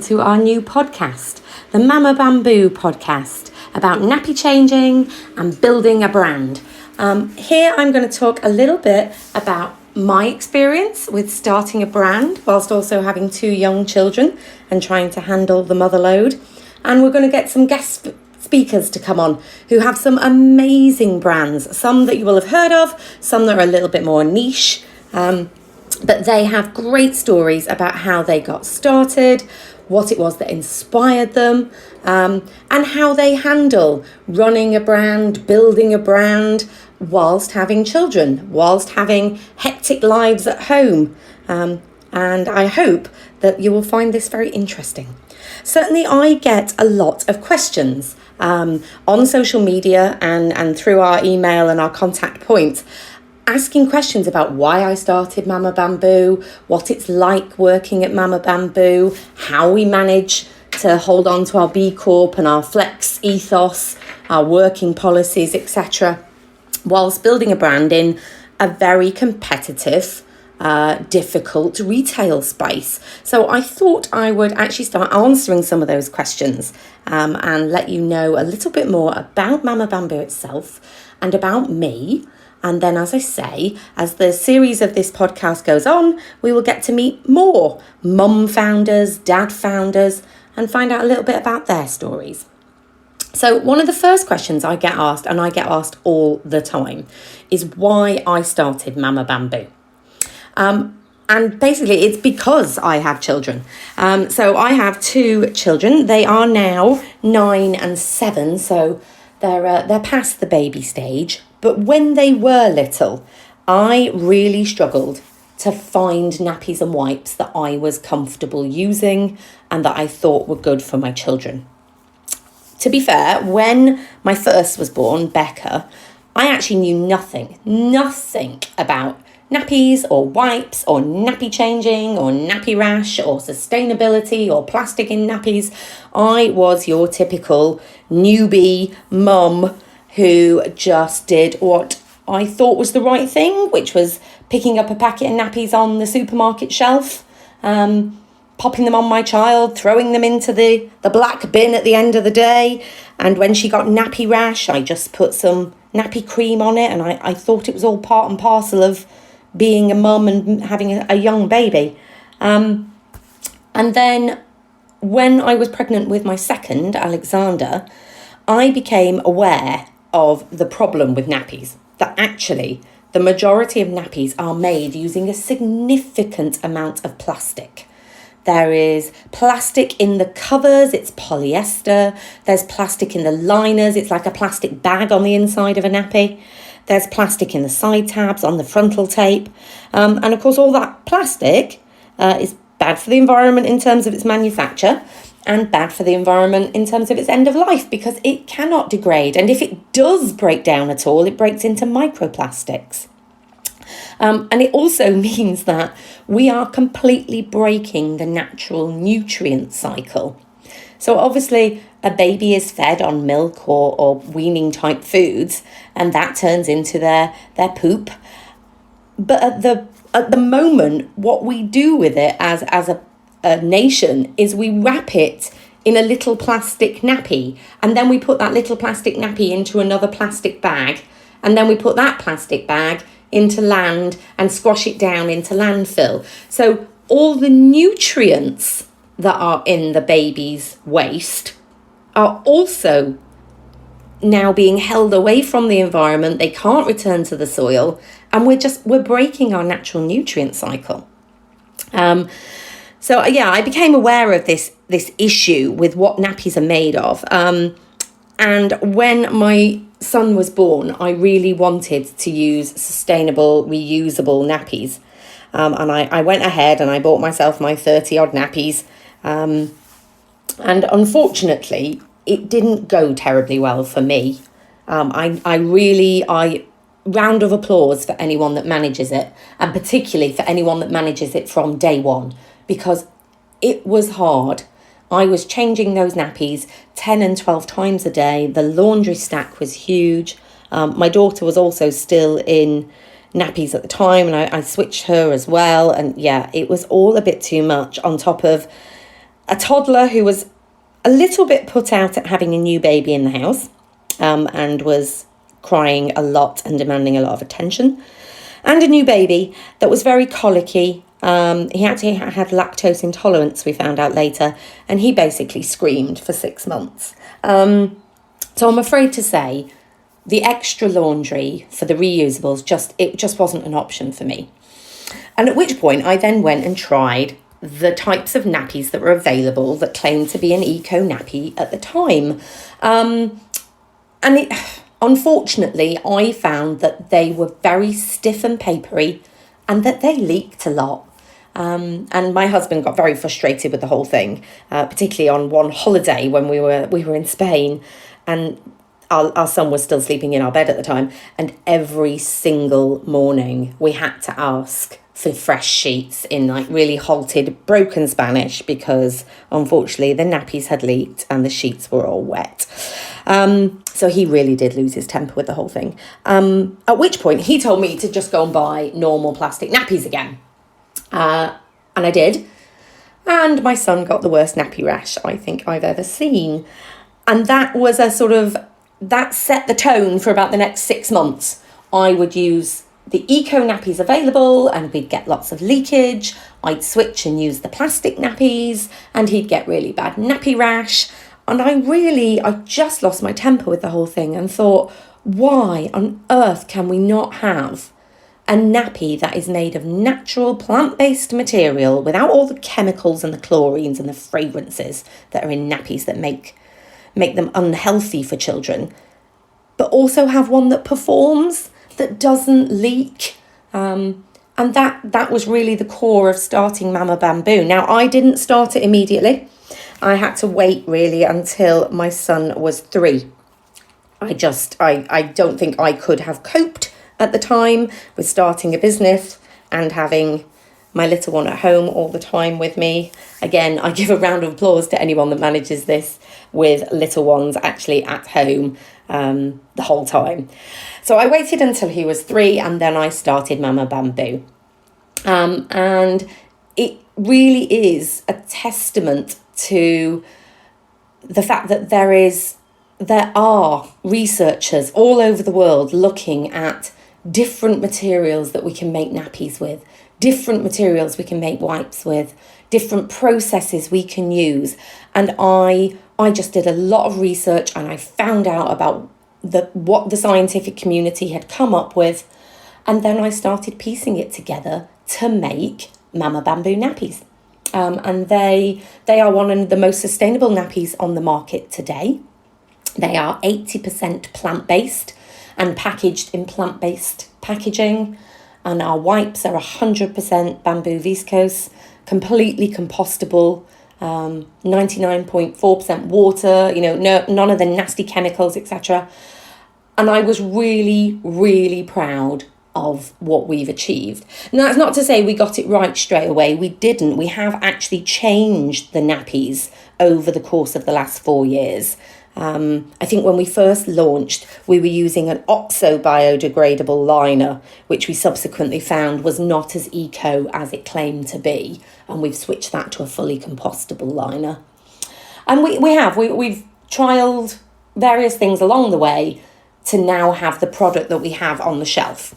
to our new podcast, the Mama Bamboo podcast, about nappy changing and building a brand. Here I'm going to talk a little bit about my experience with starting a brand whilst also having 2 young children and trying to handle the mother load. And we're going to get some guest speakers to come on who have some amazing brands, some that you will have heard of, some that are a little bit more niche, but they have great stories about how they got started, what it was that inspired them, and how they handle running a brand, building a brand, whilst having children, whilst having hectic lives at home. And I hope that you will find this very interesting. Certainly I get a lot of questions on social media and through our email and our contact points, asking questions about why I started Mama Bamboo, what it's like working at Mama Bamboo, how we manage to hold on to our B Corp and our flex ethos, our working policies, etc., whilst building a brand in a very competitive, difficult retail space. So I thought I would actually start answering some of those questions and let you know a little bit more about Mama Bamboo itself and about me. And then, as I say, as the series of this podcast goes on, we will get to meet more mum founders, dad founders, and find out a little bit about their stories. So one of the first questions I get asked, and I get asked all the time, is why I started Mama Bamboo. And basically it's because I have children. So I have 2 children. They are now 9 and 7, so they're past the baby stage. But when they were little, I really struggled to find nappies and wipes that I was comfortable using and that I thought were good for my children. To be fair, when my first was born, Becca, I actually knew nothing about nappies or wipes or nappy changing or nappy rash or sustainability or plastic in nappies. I was your typical newbie mum who just did what I thought was the right thing, which was picking up a packet of nappies on the supermarket shelf, popping them on my child, throwing them into the black bin at the end of the day. And when she got nappy rash, I just put some nappy cream on it. And I thought it was all part and parcel of being a mum and having a young baby. And then when I was pregnant with my second, Alexander, I became aware of the problem with nappies, that actually the majority of nappies are made using a significant amount of plastic. There is plastic in the covers, it's polyester. There's plastic in the liners, it's like a plastic bag on the inside of a nappy. There's plastic in the side tabs, on the frontal tape. And of course, all that plastic is bad for the environment in terms of its manufacture and bad for the environment in terms of its end of life because it cannot degrade. And if it does break down at all, it breaks into microplastics. And it also means that we are completely breaking the natural nutrient cycle. So obviously a baby is fed on milk or weaning type foods, and that turns into their poop. But at the moment, what we do with it as a nation is we wrap it in a little plastic nappy, and then we put that little plastic nappy into another plastic bag, and then we put that plastic bag into land and squash it down into landfill. So all the nutrients that are in the baby's waste are also now being held away from the environment. They can't return to the soil, and we're breaking our natural nutrient cycle. So I became aware of this issue with what nappies are made of. And when my son was born, I really wanted to use sustainable, reusable nappies. And I went ahead and I bought myself my 30 odd nappies. And unfortunately, it didn't go terribly well for me. I round of applause for anyone that manages it, and particularly for anyone that manages it from day one, because it was hard. I was changing those nappies 10 and 12 times a day. The laundry stack was huge. My daughter was also still in nappies at the time, and I switched her as well. And yeah, it was all a bit too much, on top of a toddler who was a little bit put out at having a new baby in the house, and was crying a lot and demanding a lot of attention, and a new baby that was very colicky. He actually had lactose intolerance, we found out later, and he basically screamed for 6 months. So I'm afraid to say the extra laundry for the reusables just wasn't an option for me. And at which point I then went and tried the types of nappies that were available that claimed to be an eco nappy at the time. Unfortunately, I found that they were very stiff and papery and that they leaked a lot. And my husband got very frustrated with the whole thing, particularly on one holiday when we were in Spain, and our son was still sleeping in our bed at the time, and every single morning we had to ask for fresh sheets in like really halted broken Spanish, because unfortunately the nappies had leaked and the sheets were all wet. So he really did lose his temper with the whole thing. At which point he told me to just go and buy normal plastic nappies again. And I did. And my son got the worst nappy rash I think I've ever seen. And that was that set the tone for about the next 6 months. I would use the eco nappies available and we'd get lots of leakage. I'd switch and use the plastic nappies and he'd get really bad nappy rash. And I just lost my temper with the whole thing and thought, why on earth can we not have a nappy that is made of natural plant-based material without all the chemicals and the chlorines and the fragrances that are in nappies that make them unhealthy for children, but also have one that performs, that doesn't leak. And that was really the core of starting Mama Bamboo. Now, I didn't start it immediately. I had to wait really until my son was 3. I don't think I could have coped at the time with starting a business and having my little one at home all the time with me. Again, I give a round of applause to anyone that manages this with little ones actually at home the whole time. So I waited until he was 3 and then I started Mama Bamboo. And it really is a testament to the fact that there are researchers all over the world looking at different materials that we can make nappies with, different materials we can make wipes with, different processes we can use. And I just did a lot of research and I found out about what the scientific community had come up with. And then I started piecing it together to make Mama Bamboo nappies. And they are one of the most sustainable nappies on the market today. They are 80% plant-based and packaged in plant-based packaging. And our wipes are 100% bamboo viscose, completely compostable, 99.4% water, none of the nasty chemicals, etc. And I was really, really proud of what we've achieved. Now, that's not to say we got it right straight away. We didn't. We have actually changed the nappies over the course of the last 4 years. I think when we first launched, we were using an oxo-biodegradable liner, which we subsequently found was not as eco as it claimed to be. And we've switched that to a fully compostable liner. And we've trialled various things along the way to now have the product that we have on the shelf,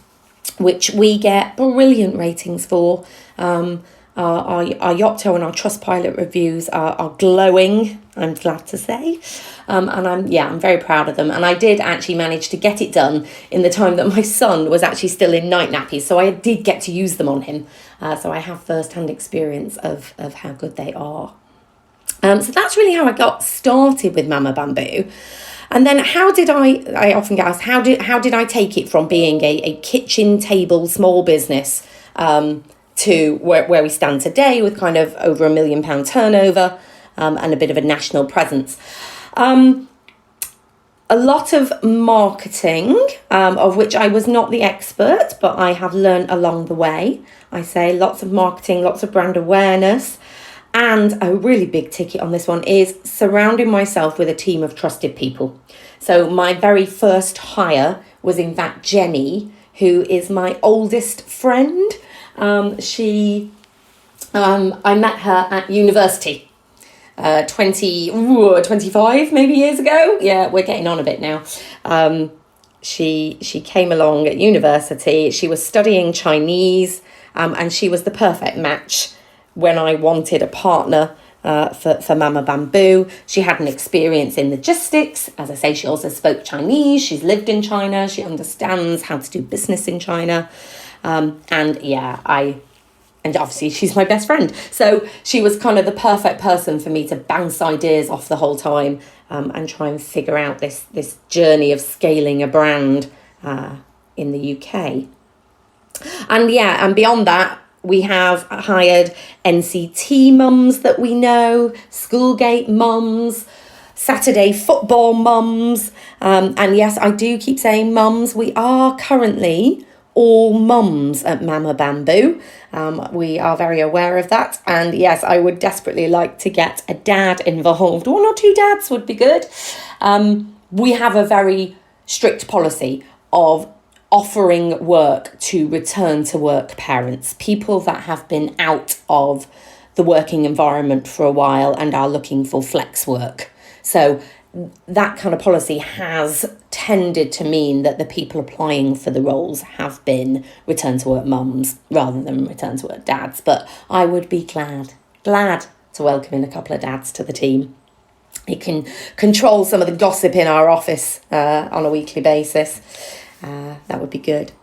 which we get brilliant ratings for. Our Yopto and our Trustpilot reviews are glowing, I'm glad to say. And I'm very proud of them. And I did actually manage to get it done in the time that my son was actually still in night nappies. So I did get to use them on him. So I have first-hand experience of how good they are. So that's really how I got started with Mama Bamboo. And then I often get asked, how did I take it from being a kitchen table small business to where we stand today with kind of over £1 million turnover and a bit of a national presence. A lot of marketing, of which I was not the expert, but I have learned along the way. I say lots of marketing, lots of brand awareness. And a really big ticket on this one is surrounding myself with a team of trusted people. So my very first hire was in fact Jenny, who is my oldest friend. I met her at university. 25 maybe years ago. Yeah, we're getting on a bit now. She came along at university. She was studying Chinese, and she was the perfect match when I wanted a partner for Mama Bamboo. She had an experience in logistics. As I say, she also spoke Chinese. She's lived in China. She understands how to do business in China. And obviously she's my best friend. So she was kind of the perfect person for me to bounce ideas off the whole time, and try and figure out this journey of scaling a brand in the UK. And beyond that, we have hired NCT mums that we know, Schoolgate mums, Saturday football mums. And yes, I do keep saying mums. We are currently all mums at Mama Bamboo. We are very aware of that. And yes, I would desperately like to get a dad involved. 1 or 2 dads would be good. We have a very strict policy of offering work to return to work parents, people that have been out of the working environment for a while and are looking for flex work. So that kind of policy has tended to mean that the people applying for the roles have been return to work mums rather than return to work dads. But I would be glad to welcome in a couple of dads to the team. It can control some of the gossip in our office on a weekly basis. That would be good.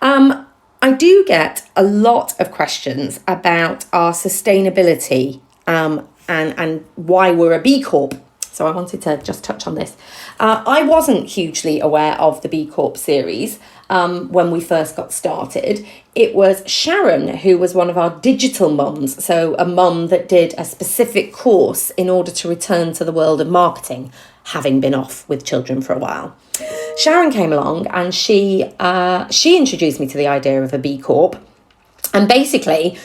I do get a lot of questions about our sustainability and why we're a B Corp. So I wanted to just touch on this. I wasn't hugely aware of the B Corp series when we first got started. It was Sharon who was one of our digital mums, so a mum that did a specific course in order to return to the world of marketing, having been off with children for a while. Sharon came along and she introduced me to the idea of a B Corp. And basically,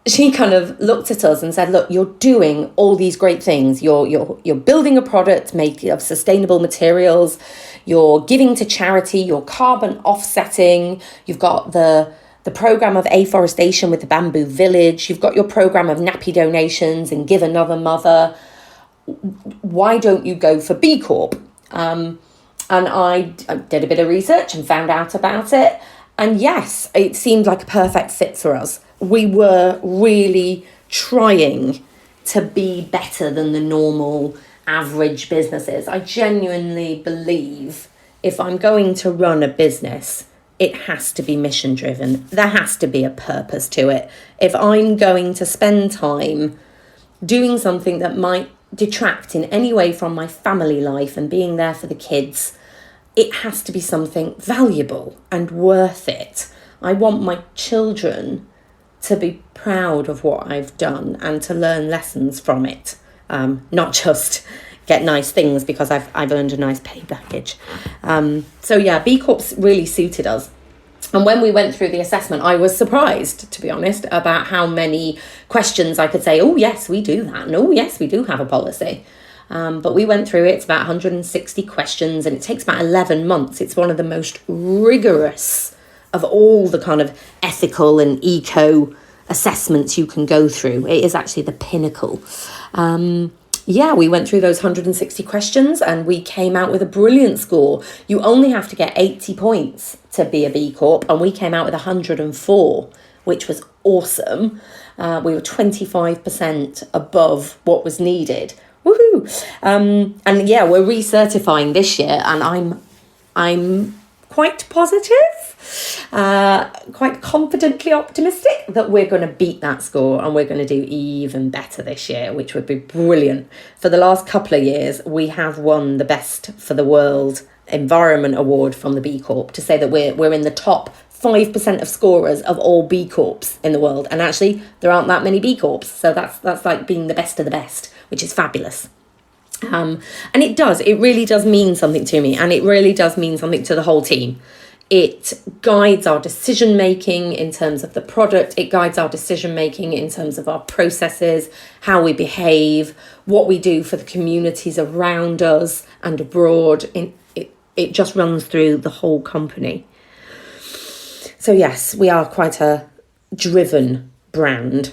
she kind of looked at us and said, look, you're doing all these great things. You're building a product made of sustainable materials. You're giving to charity. You're carbon offsetting. You've got the program of afforestation with the Bamboo Village. You've got your program of nappy donations and Give Another Mother. Why don't you go for B Corp? And I did a bit of research and found out about it. And yes, it seemed like a perfect fit for us. We were really trying to be better than the normal average businesses. I genuinely believe if I'm going to run a business, it has to be mission driven. There has to be a purpose to it. If I'm going to spend time doing something that might detract in any way from my family life and being there for the kids, it has to be something valuable and worth it. I want my children to be proud of what I've done and to learn lessons from it, not just get nice things because I've earned a nice pay package. So yeah, B Corps really suited us. And when we went through the assessment, I was surprised, to be honest, about how many questions I could say, oh yes, we do that, and oh yes, we do have a policy. But we went through it. It's about 160 questions and it takes about 11 months. It's one of the most rigorous of all the kind of ethical and eco assessments you can go through. It is actually the pinnacle. We went through those 160 questions and we came out with a brilliant score. You only have to get 80 points to be a B Corp, and we came out with 104, which was awesome. We were 25% above what was needed. Woohoo! And yeah, we're recertifying this year, and I'm quite positive, quite confidently optimistic that we're going to beat that score and we're going to do even better this year, which would be brilliant. For the last couple of years, we have won the Best for the World Environment Award from the B Corp to say that we're in the top 5% of scorers of all B Corps in the world. And actually, there aren't that many B Corps. So that's like being the best of the best, which is fabulous. And it really does mean something to me, and it really does mean something to the whole team. It guides our decision making in terms of the product. It guides our decision making in terms of our processes, how we behave, what we do for the communities around us and abroad. It just runs through the whole company. So yes, we are quite a driven brand.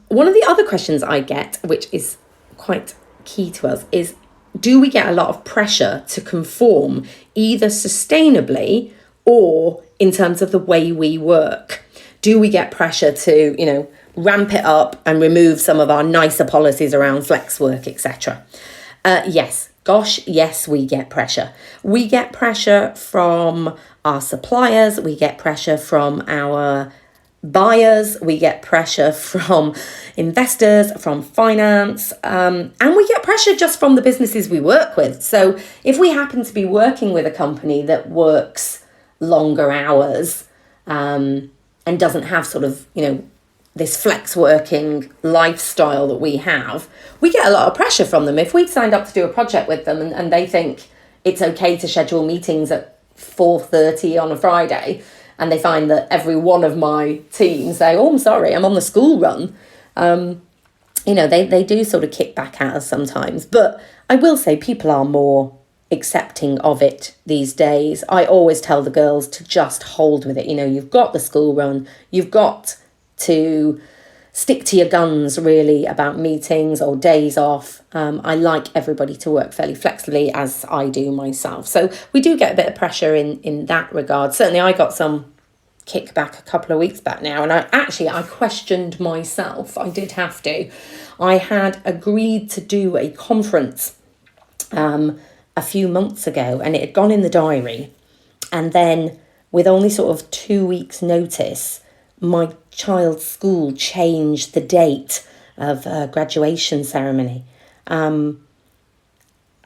One of the other questions I get, which is quite key to us, is do we get a lot of pressure to conform either sustainably or in terms of the way we work? Do we get pressure to, ramp it up and remove some of our nicer policies around flex work, etc.? Yes. Gosh, yes, we get pressure. We get pressure from our suppliers. We get pressure from our buyers. We get pressure from investors, from finance, and we get pressure just from the businesses we work with. So if we happen to be working with a company that works longer hours and doesn't have sort of, this flex working lifestyle that we have, we get a lot of pressure from them. If we've signed up to do a project with them and they think it's okay to schedule meetings at 4:30 on a Friday, and they find that every one of my team say, oh, I'm sorry, I'm on the school run, they do sort of kick back at us sometimes. But I will say people are more accepting of it these days. I always tell the girls to just hold with it. You've got the school run, you've got to stick to your guns really about meetings or days off. I like everybody to work fairly flexibly, as I do myself. So we do get a bit of pressure in that regard. Certainly I got some kickback a couple of weeks back now, and I questioned myself. I did have to. I had agreed to do a conference a few months ago, and it had gone in the diary, and then with only sort of 2 weeks notice, my child's school changed the date of graduation ceremony. And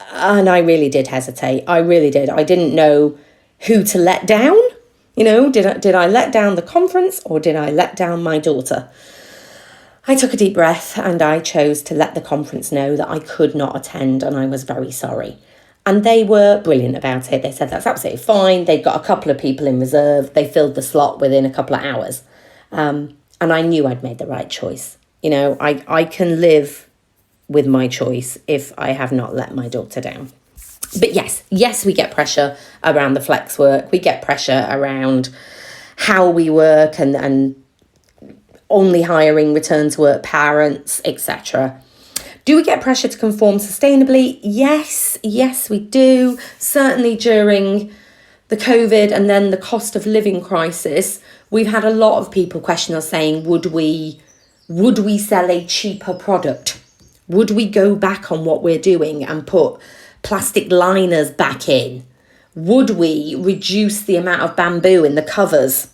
I really did hesitate. I really did. I didn't know who to let down. Did I let down the conference or did I let down my daughter? I took a deep breath and I chose to let the conference know that I could not attend, and I was very sorry. And they were brilliant about it. They said that's absolutely fine. They'd got a couple of people in reserve. They filled the slot within a couple of hours. And I knew I'd made the right choice. I can live with my choice if I have not let my daughter down. But yes, we get pressure around the flex work. We get pressure around how we work and only hiring return to work parents, etc. Do we get pressure to conform sustainably? Yes, we do. Certainly during the COVID and then the cost of living crisis, we've had a lot of people question us saying, would we sell a cheaper product? Would we go back on what we're doing and put plastic liners back in? Would we reduce the amount of bamboo in the covers?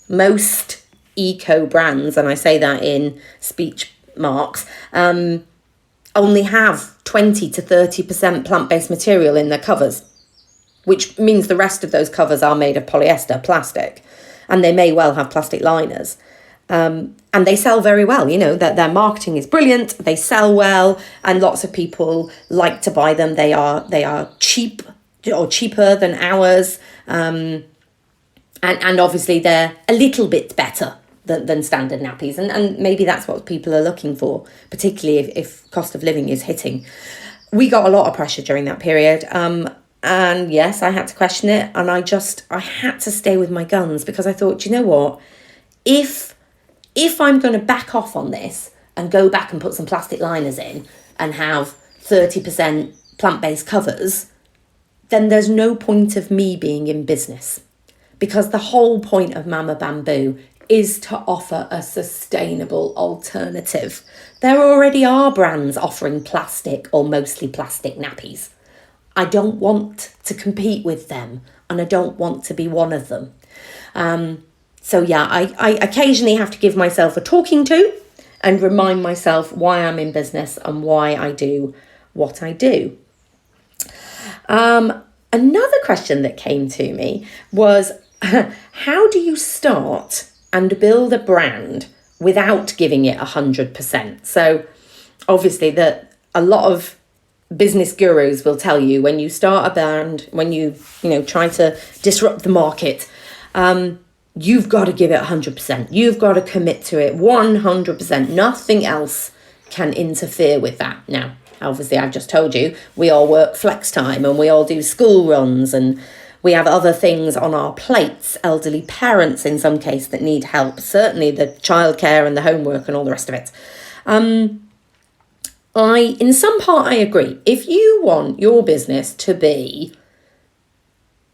Most eco brands, and I say that in speech marks, only have 20 to 30% plant-based material in their covers, which means the rest of those covers are made of polyester, plastic, and they may well have plastic liners. And they sell very well, that their marketing is brilliant, they sell well, and lots of people like to buy them. They are cheap or cheaper than ours. And obviously they're a little bit better than standard nappies. And maybe that's what people are looking for, particularly if cost of living is hitting. We got a lot of pressure during that period. And yes, I had to question it. And I had to stay with my guns, because I thought, you know what, if I'm going to back off on this and go back and put some plastic liners in and have 30% plant-based covers, then there's no point of me being in business, because the whole point of Mama Bamboo is to offer a sustainable alternative. There already are brands offering plastic or mostly plastic nappies. I don't want to compete with them, and I don't want to be one of them. So yeah, I occasionally have to give myself a talking to and remind myself why I'm in business and why I do what I do. Another question that came to me was, how do you start and build a brand without giving it 100%? So obviously a lot of business gurus will tell you when you start a brand, when you try to disrupt the market, you've got to give it 100%. You've got to commit to it 100%. Nothing else can interfere with that. Now, obviously, I've just told you, we all work flex time and we all do school runs and we have other things on our plates, elderly parents in some case that need help, certainly the childcare and the homework and all the rest of it. In some part, I agree. If you want your business to be,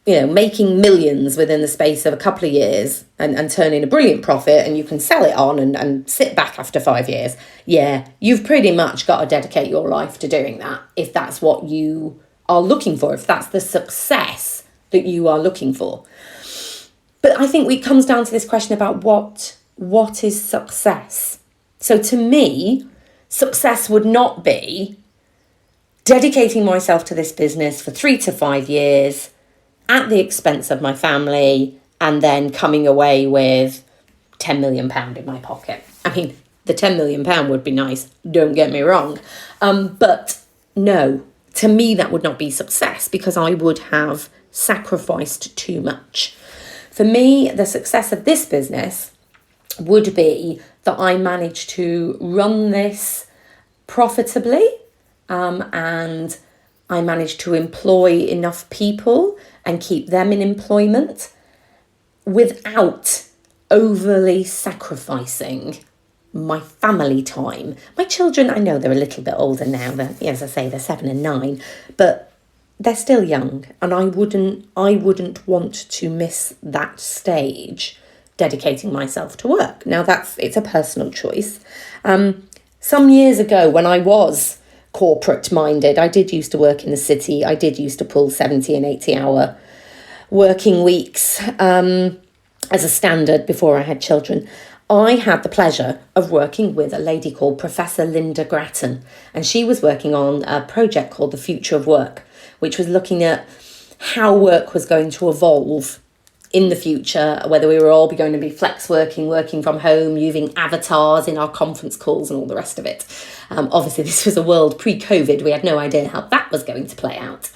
making millions within the space of a couple of years and turning a brilliant profit, and you can sell it on and sit back after 5 years, you've pretty much got to dedicate your life to doing that if that's what you are looking for, if that's the success that you are looking for. But I think it comes down to this question about what is success. So to me, success would not be dedicating myself to this business for 3 to 5 years at the expense of my family and then coming away with £10 million in my pocket. I mean, the £10 million would be nice, don't get me wrong. But no, to me, that would not be success because I would have sacrificed too much. For me, the success of this business would be that I managed to run this profitably, and I managed to employ enough people and keep them in employment without overly sacrificing my family time. My children, I know they're a little bit older now, as I say, they're 7 and 9, but they're still young, and I wouldn't want to miss that stage dedicating myself to work. Now it's a personal choice. Some years ago when I was corporate minded, I did used to work in the city. I did used to pull 70 and 80 hour working weeks as a standard before I had children. I had the pleasure of working with a lady called Professor Linda Grattan, and she was working on a project called The Future of Work, which was looking at how work was going to evolve in the future, whether we were all going to be flex working from home, using avatars in our conference calls and all the rest of it. Obviously, this was a world pre-COVID. We had no idea how that was going to play out.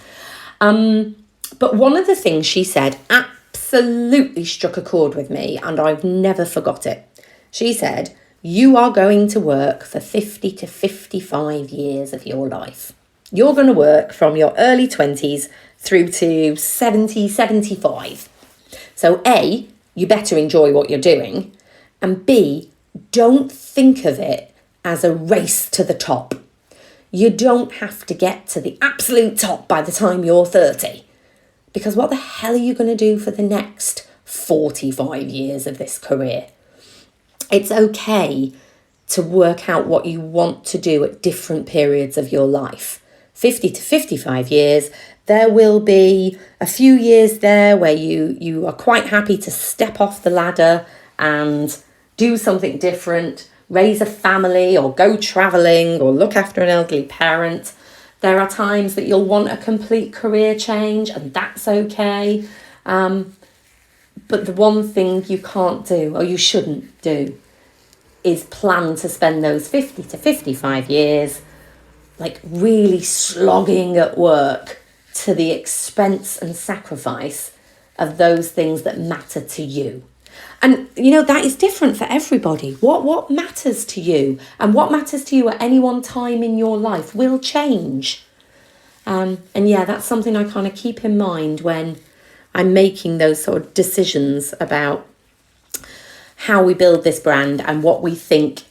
But one of the things she said absolutely struck a chord with me, and I've never forgot it. She said, you are going to work for 50 to 55 years of your life. You're going to work from your early 20s through to 70, 75. So A, you better enjoy what you're doing. And B, don't think of it as a race to the top. You don't have to get to the absolute top by the time you're 30. Because what the hell are you going to do for the next 45 years of this career? It's okay to work out what you want to do at different periods of your life. 50 to 55 years, there will be a few years there where you are quite happy to step off the ladder and do something different, raise a family or go travelling or look after an elderly parent. There are times that you'll want a complete career change, and that's okay. But the one thing you can't do, or you shouldn't do, is plan to spend those 50 to 55 years like really slogging at work to the expense and sacrifice of those things that matter to you. And, that is different for everybody. What matters to you and what matters to you at any one time in your life will change. That's something I kind of keep in mind when I'm making those sort of decisions about how we build this brand and what we think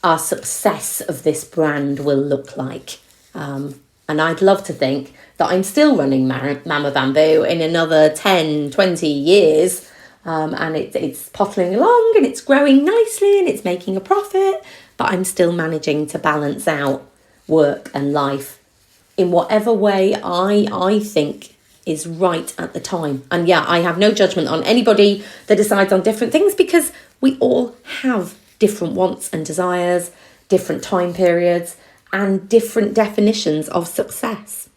our success of this brand will look like. And I'd love to think that I'm still running Mama Bamboo in another 10, 20 years. And it's pottling along and it's growing nicely and it's making a profit. But I'm still managing to balance out work and life in whatever way I think is right at the time. And I have no judgment on anybody that decides on different things, because we all have different wants and desires, different time periods, and different definitions of success.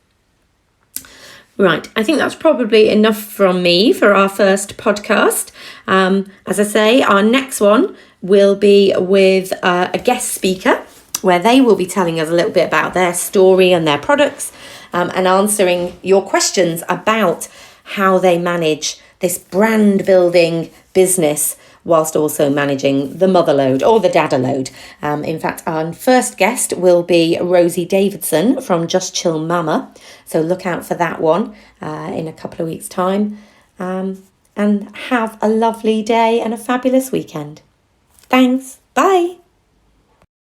Right, I think that's probably enough from me for our first podcast. As I say, our next one will be with a guest speaker, where they will be telling us a little bit about their story and their products, and answering your questions about how they manage this brand building business whilst also managing the mother load or the dada load. In fact, our first guest will be Rosie Davidson from Just Chill Mama. So look out for that one in a couple of weeks' time. And have a lovely day and a fabulous weekend. Thanks. Bye.